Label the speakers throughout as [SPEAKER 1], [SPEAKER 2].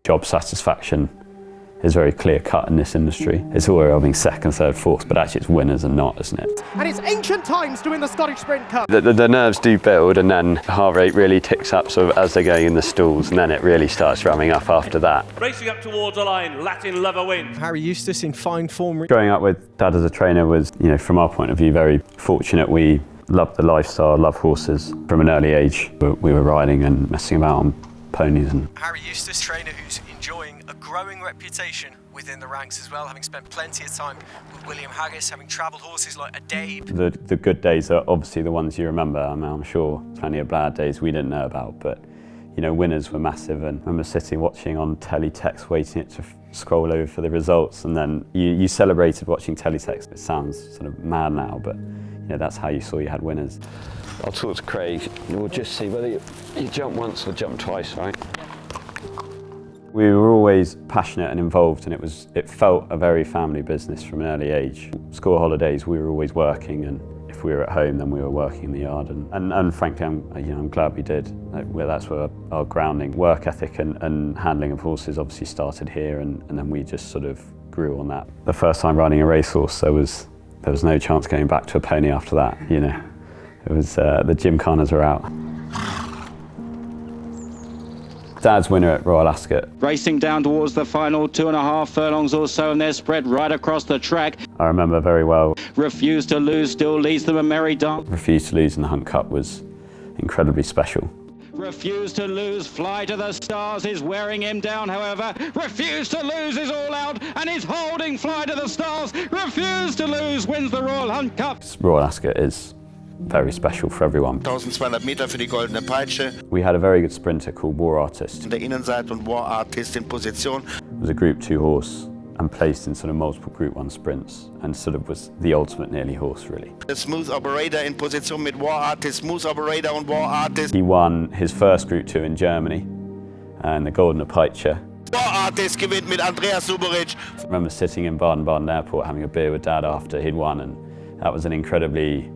[SPEAKER 1] Job satisfaction is very clear cut in this industry. It's all about being second, third, fourth, but actually it's winners and not, isn't it?
[SPEAKER 2] And it's ancient times to win the Scottish Sprint Cup.
[SPEAKER 1] The nerves do build, and then the heart rate really ticks up sort of as they're going in the stalls, and then it really starts ramming up after that.
[SPEAKER 3] Racing up towards the line, Latin Lover wins.
[SPEAKER 2] Harry Eustace in fine form.
[SPEAKER 1] Growing up with Dad as a trainer was, from our point of view, very fortunate. We loved the lifestyle, loved horses from an early age. We were riding and messing about on ponies. And
[SPEAKER 2] Harry Eustace, trainer who's enjoying a growing reputation within the ranks as well, having spent plenty of time with William Haggas, having travelled horses like a Dabe.
[SPEAKER 1] The good days are obviously the ones you remember. I mean, I'm sure plenty of bad days we didn't know about, but winners were massive. And I remember sitting watching on teletext, waiting it to scroll over for the results, and then you celebrated watching teletext. It sounds sort of mad now, but that's how you saw you had winners. I'll talk to Craig and we'll just see whether you jump once or jump twice, right? We were always passionate and involved, and it felt a very family business from an early age. School holidays, we were always working, and if we were at home, then we were working in the yard. And frankly, I'm glad we did. That's where our grounding, work ethic and handling of horses obviously started here, and then we just sort of grew on that. The first time riding a racehorse, there was no chance going back to a pony after that. It was the gymkhanas were out. Dad's winner at Royal Ascot.
[SPEAKER 4] Racing down towards the final 2.5 furlongs or so, and they're spread right across the track.
[SPEAKER 1] I remember very well.
[SPEAKER 4] Refuse to Lose still leads them a merry dance.
[SPEAKER 1] Refuse to Lose in the Hunt Cup was incredibly special.
[SPEAKER 4] Refuse to Lose, Fly to the Stars is wearing him down, however. Refuse to Lose is all out and is holding Fly to the Stars. Refuse to Lose wins the Royal Hunt Cup.
[SPEAKER 1] Royal Ascot is very special for everyone.
[SPEAKER 5] 1200 Meter für die goldene Peitsche.
[SPEAKER 1] We had a very good sprinter called War Artist.
[SPEAKER 5] In der Innenseite und War Artist in Position.
[SPEAKER 1] It was a Group 2 horse and placed in sort of multiple Group 1 sprints, and sort of was the ultimate nearly horse, really.
[SPEAKER 5] The Smooth Operator in Position mit War Artist, Smooth Operator und War Artist.
[SPEAKER 1] He won his first Group 2 in Germany, and the Goldene Peitsche.
[SPEAKER 5] War Artist gewinnt mit Andreas Suberich.
[SPEAKER 1] I remember sitting in Baden-Baden Airport having a beer with Dad after he'd won, and that was an incredibly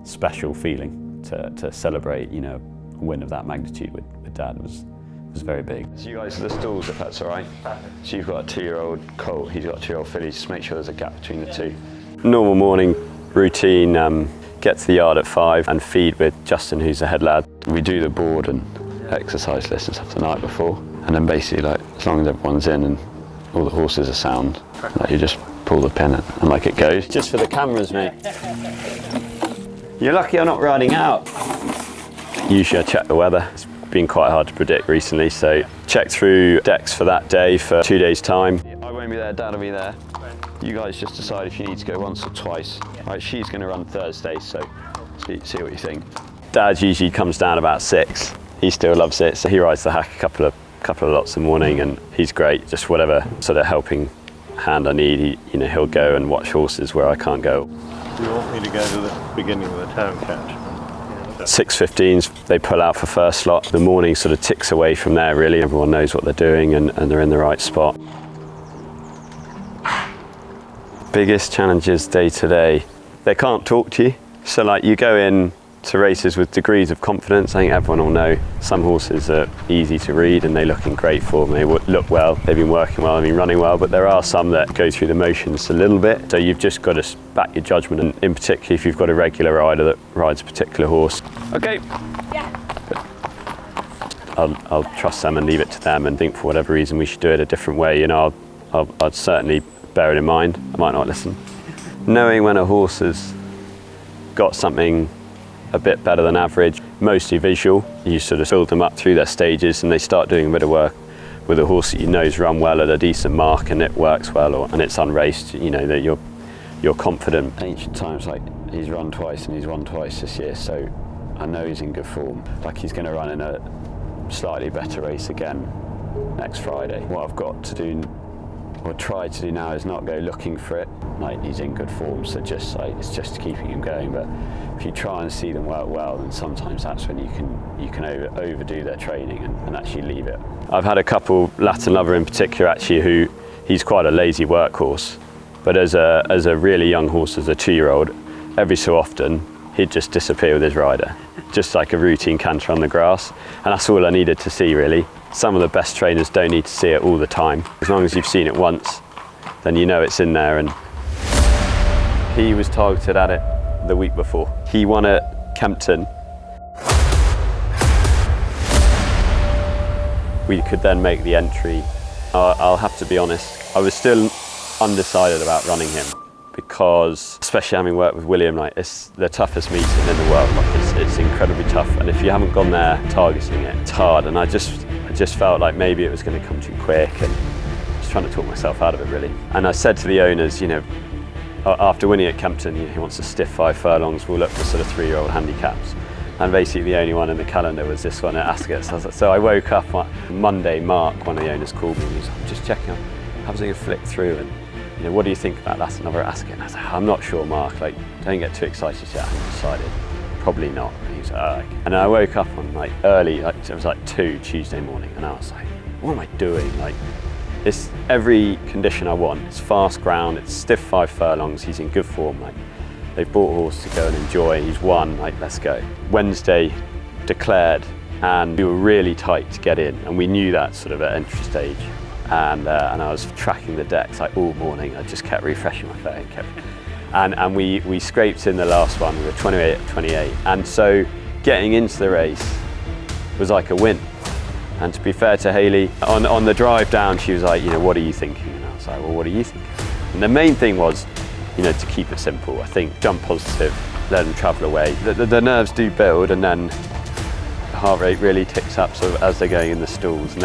[SPEAKER 1] special feeling to celebrate, a win of that magnitude with Dad was very big. So you guys are the stalls, if that's all right. So you've got a 2-year-old colt, he's got a 2-year-old filly. Just make sure there's a gap between the two. Normal morning routine, get to the yard at 5 and feed with Justin, who's the head lad. We do the board and exercise lessons the night before, and then basically, as long as everyone's in and all the horses are sound, you just pull the pin and it goes. Just for the cameras, mate. You're lucky I'm not riding out. Usually I check the weather. It's been quite hard to predict recently, so check through decks for that day for 2 days' time. I won't be there, Dad will be there. You guys just decide if you need to go once or twice. Right, she's going to run Thursday, so see what you think. Dad usually comes down about 6. He still loves it, so he rides the hack a couple of lots in the morning, and he's great. Just whatever sort of helping hand I need, he'll go and watch horses where I can't go.
[SPEAKER 6] You want me to go to the beginning of the town catch?
[SPEAKER 1] 6:15s, they pull out for first slot. The morning sort of ticks away from there, really. Everyone knows what they're doing and they're in the right spot. Biggest challenges day to day. They can't talk to you. So you go in to races with degrees of confidence. I think everyone will know some horses are easy to read and they look in great form. They look well, they've been working well, they've been running well, but there are some that go through the motions a little bit. So you've just got to back your judgment, and in particular if you've got a regular rider that rides a particular horse. Okay. Yeah. I'll trust them and leave it to them, and think for whatever reason we should do it a different way. I'd certainly bear it in mind. I might not listen. Knowing when a horse has got something a bit better than average, mostly visual. You sort of build them up through their stages and they start doing a bit of work with a horse that you know's run well at a decent mark and it works well, and it's unraced, that you're confident. Ancient times, he's run twice and he's won twice this year, so I know he's in good form. He's going to run in a slightly better race again next Friday. What I've got to do, or try to do now, is not go looking for it. He's in good form, so it's just keeping him going. But if you try and see them work well, then sometimes that's when you can overdo their training and actually leave it. I've had a couple, Latin Lover in particular, actually, he's quite a lazy workhorse, but as a really young horse, as a 2-year-old, every so often he'd just disappear with his rider, just like a routine canter on the grass, and that's all I needed to see, really. Some of the best trainers don't need to see it all the time. As long as you've seen it once, then you know it's in there. And he was targeted at it the week before. He won at Kempton. We could then make the entry. I'll have to be honest, I was still undecided about running him because, especially having worked with William, like, it's the toughest meeting in the world. Like, it's incredibly tough, and if you haven't gone there targeting it, it's hard. And I just felt like maybe it was going to come too quick, and just trying to talk myself out of it really. And I said to the owners, you know, after winning at Kempton, he wants a stiff 5 furlongs. We'll look for sort of 3-year-old handicaps. And basically the only one in the calendar was this one at Ascot. So I woke up on Monday, Mark, one of the owners, called me and he was like, I'm just checking, I'm having a flick through, and you know, what do you think about that another Ascot? And I was like, I'm not sure, Mark, like, don't get too excited yet, I haven't decided. Probably not. And he was like, oh, okay. And I woke up on like early, like it was like 2 Tuesday morning, and I was like, what am I doing? Like, it's every condition I want. It's fast ground, it's stiff 5 furlongs, he's in good form. Like, they've bought a horse to go and enjoy, he's won, like, let's go. Wednesday declared, and we were really tight to get in, and we knew that sort of at entry stage. And I was tracking the decks like all morning. I just kept refreshing my phone, and we scraped in the last one. We were 28, and so getting into the race was like a win. And to be fair to Hayley, on the drive down, she was like, you know, what are you thinking? And I was like, well, what are you thinking? And the main thing was, you know, to keep it simple. I think jump positive, let them travel away. The nerves do build, and then the heart rate really ticks up sort of as they're going in the stalls.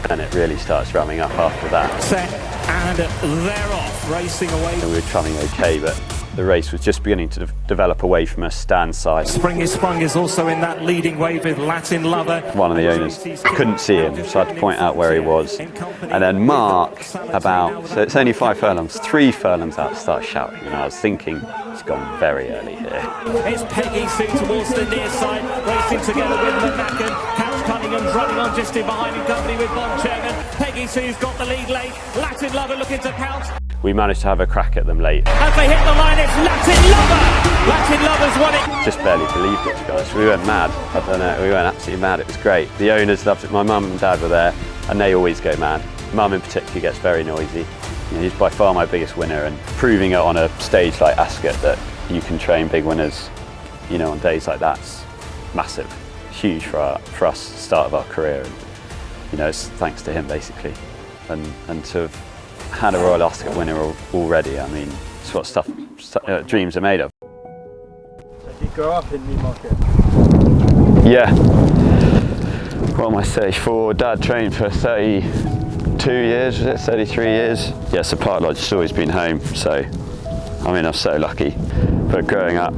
[SPEAKER 1] And it really starts ramming up after that.
[SPEAKER 7] Set, and they're off, racing away.
[SPEAKER 1] And we were travelling okay, but the race was just beginning to develop away from a stand side.
[SPEAKER 7] Spring is Sprung is also in that leading wave with Latin Lover.
[SPEAKER 1] One of the owners couldn't see him, so I had to point out where he was. And then Mark, so it's only 5 furlongs, 3 furlongs out, started shouting, and I was thinking, it's gone very early here.
[SPEAKER 7] It's Peggy Sue towards the near side, racing together with Manakan. Couch Cunningham's running on just in behind in company with Moet Chandon. Peggy Sue's got the lead late. Latin Lover looking to pounce.
[SPEAKER 1] We managed to have a crack at them late.
[SPEAKER 7] As they hit the line, it's Latin Lover! Latin Lover's won it.
[SPEAKER 1] Just barely believed it, to be honest. We went mad. I don't know, we went absolutely mad. It was great. The owners loved it. My mum and dad were there, and they always go mad. Mum in particular gets very noisy. You know, he's by far my biggest winner, and proving it on a stage like Ascot that you can train big winners, you know, on days like that's massive. Huge for us, start of our career. And, you know, it's thanks to him basically. And to have had a Royal Ascot winner already, I mean, it's what dreams are made of.
[SPEAKER 6] So did you grow up in Newmarket?
[SPEAKER 1] Yeah. What am I, 34? Dad trained for 32 years, was it? 33 years? Yeah, so Park Lodge has always been home, so, I mean, I'm so lucky. But growing up,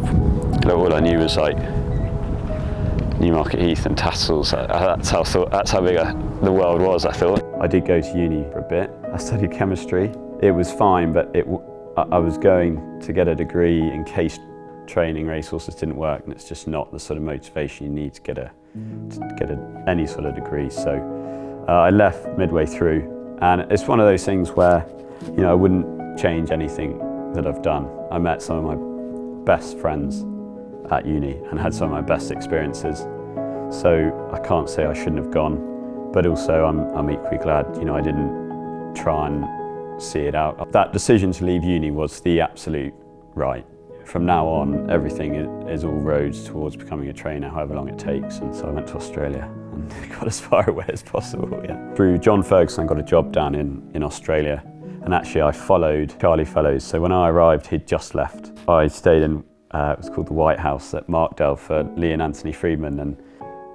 [SPEAKER 1] all I knew was like Newmarket Heath and Tassels. That's how big the world was, I thought. I did go to uni for a bit. I studied chemistry. It was fine, but I was going to get a degree in case training racehorses didn't work, and it's just not the sort of motivation you need to get any sort of degree. So I left midway through, and it's one of those things where, you know, I wouldn't change anything that I've done. I met some of my best friends at uni and had some of my best experiences. So I can't say I shouldn't have gone, but also I'm equally glad, you know, I didn't try and see it out. That decision to leave uni was the absolute right. From now on, everything is all roads towards becoming a trainer, however long it takes. And so I went to Australia and got as far away as possible, yeah. Through John Ferguson, I got a job down in Australia. And actually I followed Charlie Fellows. So when I arrived, he'd just left. I stayed in, it was called the White House at Markdale for Lee and Anthony Friedman. And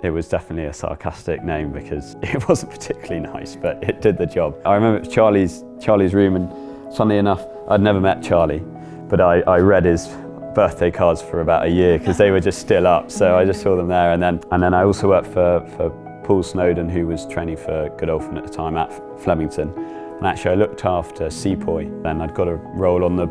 [SPEAKER 1] it was definitely a sarcastic name because it wasn't particularly nice, but it did the job. I remember it was Charlie's room, and funnily enough, I'd never met Charlie, but I read his birthday cards for about a year because they were just still up. So I just saw them there. And then I also worked for Paul Snowden, who was training for Godolphin at the time at Flemington. And actually I looked after Sepoy, and I'd got a role on the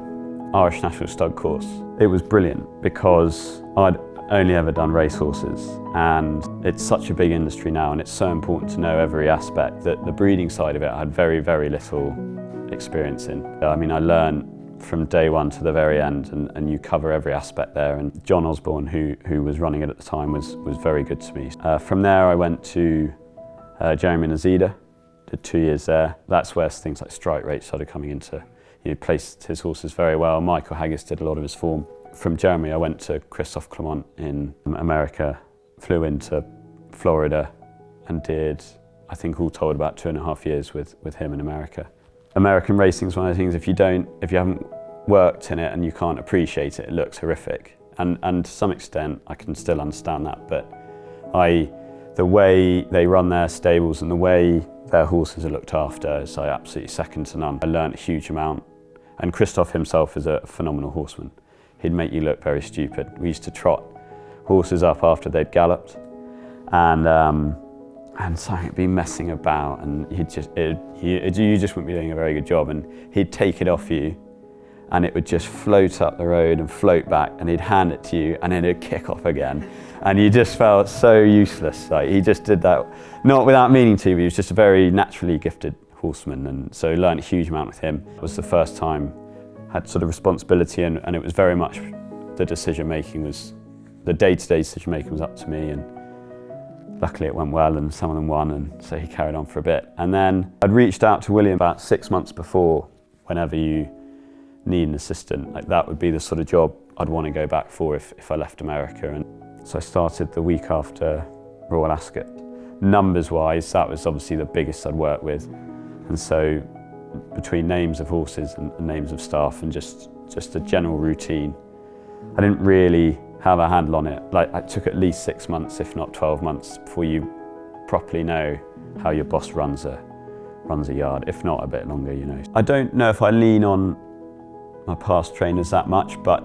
[SPEAKER 1] Irish National Stud course. It was brilliant because I'd only ever done racehorses, and it's such a big industry now, and it's so important to know every aspect that the breeding side of it I had very, very little experience in. I mean, I learned from day one to the very end, and you cover every aspect there. And John Osborne, who was running it at the time, was very good to me. From there I went to Jeremy Nazida, did 2 years there. That's where things like strike rate started coming into, placed his horses very well. Michael Haggas did a lot of his form. From Jeremy, I went to Christophe Clement in America, flew into Florida and did, I think all told, about 2.5 years with him in America. American racing is one of the things, if you haven't worked in it and you can't appreciate it, it looks horrific. And to some extent, I can still understand that, but the way they run their stables and the way their horses are looked after is absolutely second to none. I learned a huge amount, and Christophe himself is a phenomenal horseman. He'd make you look very stupid. We used to trot horses up after they'd galloped, and so he'd be messing about, and you just wouldn't be doing a very good job, and he'd take it off you, and it would just float up the road and float back, and he'd hand it to you, and then it'd kick off again. And you just felt so useless. Like, he just did that, not without meaning to, but he was just a very naturally gifted horseman, and so learned a huge amount with him. It was the first time I had sort of responsibility, and it was very much the decision-making was, the day-to-day decision-making was up to me, and luckily it went well, and some of them won, and so he carried on for a bit. And then I'd reached out to William about 6 months before, whenever you need an assistant, like that would be the sort of job I'd want to go back for if I left America. And so I started the week after Royal Ascot. Numbers-wise, that was obviously the biggest I'd worked with. And so between names of horses and names of staff and just a general routine, I didn't really have a handle on it. Like, it took at least 6 months, if not 12 months, before you properly know how your boss runs a yard, if not a bit longer, I don't know if I lean on my past trainers that much, but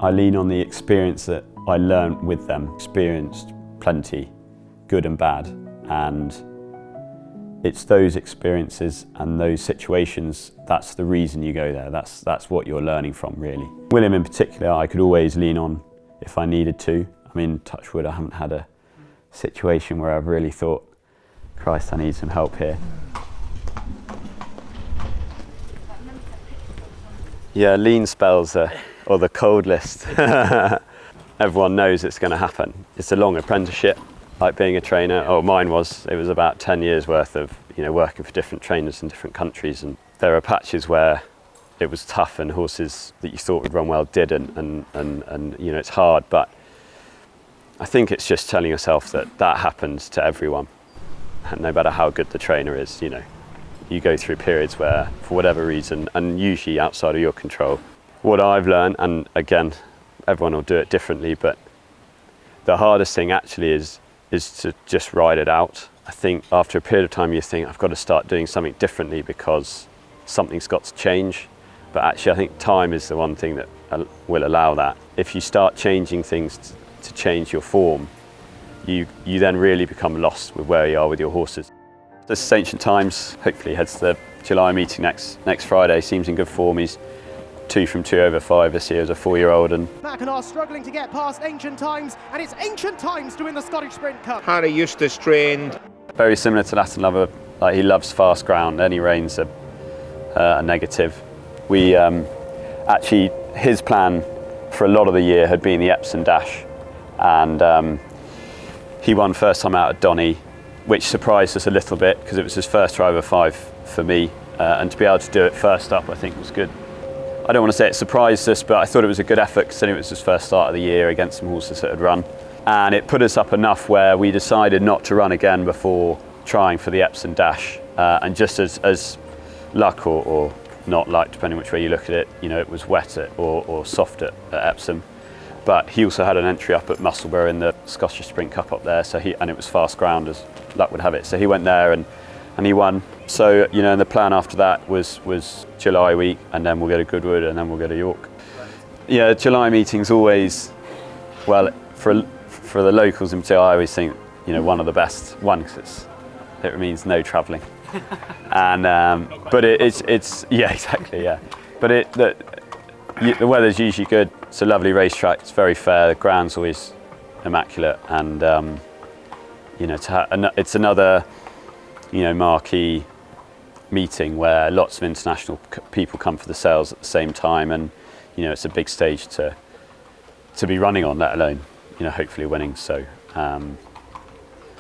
[SPEAKER 1] I lean on the experience that I learned with them. Experienced plenty, good and bad, and it's those experiences and those situations, that's the reason you go there. That's what you're learning from, really. William in particular, I could always lean on if I needed to. I mean, touch wood, I haven't had a situation where I've really thought, Christ, I need some help here. Yeah, lean spells or the cold list. Everyone knows it's going to happen. It's a long apprenticeship, like being a trainer. Oh, mine was. It was about 10 years worth of working for different trainers in different countries, and there are patches where it was tough and horses that you thought would run well didn't, and it's hard. But I think it's just telling yourself that happens to everyone, and no matter how good the trainer is, you go through periods where, for whatever reason, and usually outside of your control. What I've learned, and again, everyone will do it differently, but the hardest thing actually is to just ride it out. I think after a period of time you think, I've got to start doing something differently because something's got to change. But actually I think time is the one thing that will allow that. If you start changing things to change your form, you then really become lost with where you are with your horses. This is Ancient Times, hopefully heads to the July meeting next Friday. Seems in good form. He's 2 from 2 over 5 this year as a 4-year-old. And
[SPEAKER 8] Mackin are struggling to get past Ancient Times, and it's Ancient Times to win the Scottish Sprint Cup.
[SPEAKER 9] Harry Eustace trained.
[SPEAKER 1] Very similar to Latin Lover, like he loves fast ground. Any rain's a negative. We actually, his plan for a lot of the year had been the Epsom Dash, and he won first time out at Donny, which surprised us a little bit because it was his first try over 5 for me, and to be able to do it first up I think was good. I don't want to say it surprised us, but I thought it was a good effort considering it was his first start of the year against some horses that had run, and it put us up enough where we decided not to run again before trying for the Epsom Dash, and just as luck or not luck, depending which way you look at it, it was wet or soft at Epsom. But he also had an entry up at Musselburgh in the Scottish Sprint Cup up there, and it was fast ground as luck would have it. So he went there and he won. So and the plan after that was July week, and then we'll go to Goodwood, and then we'll go to York. Yeah, July meeting's always, well, for the locals in particular, I always think one of the best. One, because it means no travelling, and but it's yeah, exactly, yeah. But the weather's usually good. It's a lovely racetrack. It's very fair. The ground's always immaculate, and it's another marquee meeting where lots of international people come for the sales at the same time, and it's a big stage to be running on, let alone hopefully winning. So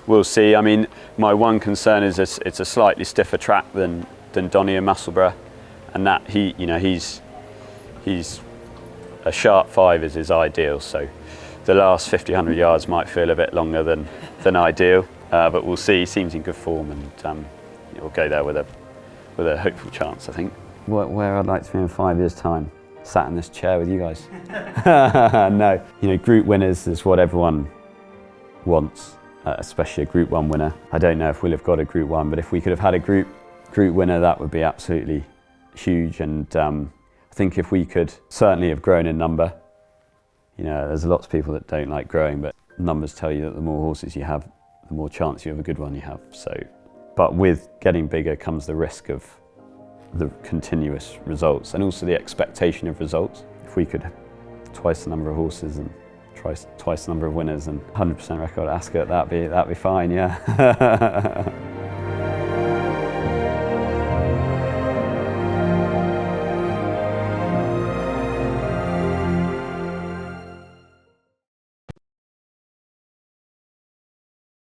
[SPEAKER 1] we'll see. I mean, my one concern is it's a slightly stiffer track than Donny and Musselburgh, and that he's a sharp 5 is his ideal. So the last 50, 100 yards might feel a bit longer than ideal, but we'll see. He seems in good form, and we'll go there with a hopeful chance, I think. Where I'd like to be in 5 years' time? Sat in this chair with you guys. No, group winners is what everyone wants, especially a Group 1 winner. I don't know if we'll have got a Group 1, but if we could have had a group winner, that would be absolutely huge. And I think if we could certainly have grown in number, there's lots of people that don't like growing, but numbers tell you that the more horses you have, the more chance you have a good one you have. So, but with getting bigger comes the risk of the continuous results and also the expectation of results. If we could have twice the number of horses and twice the number of winners and 100% record at Ascot, that'd be fine, yeah.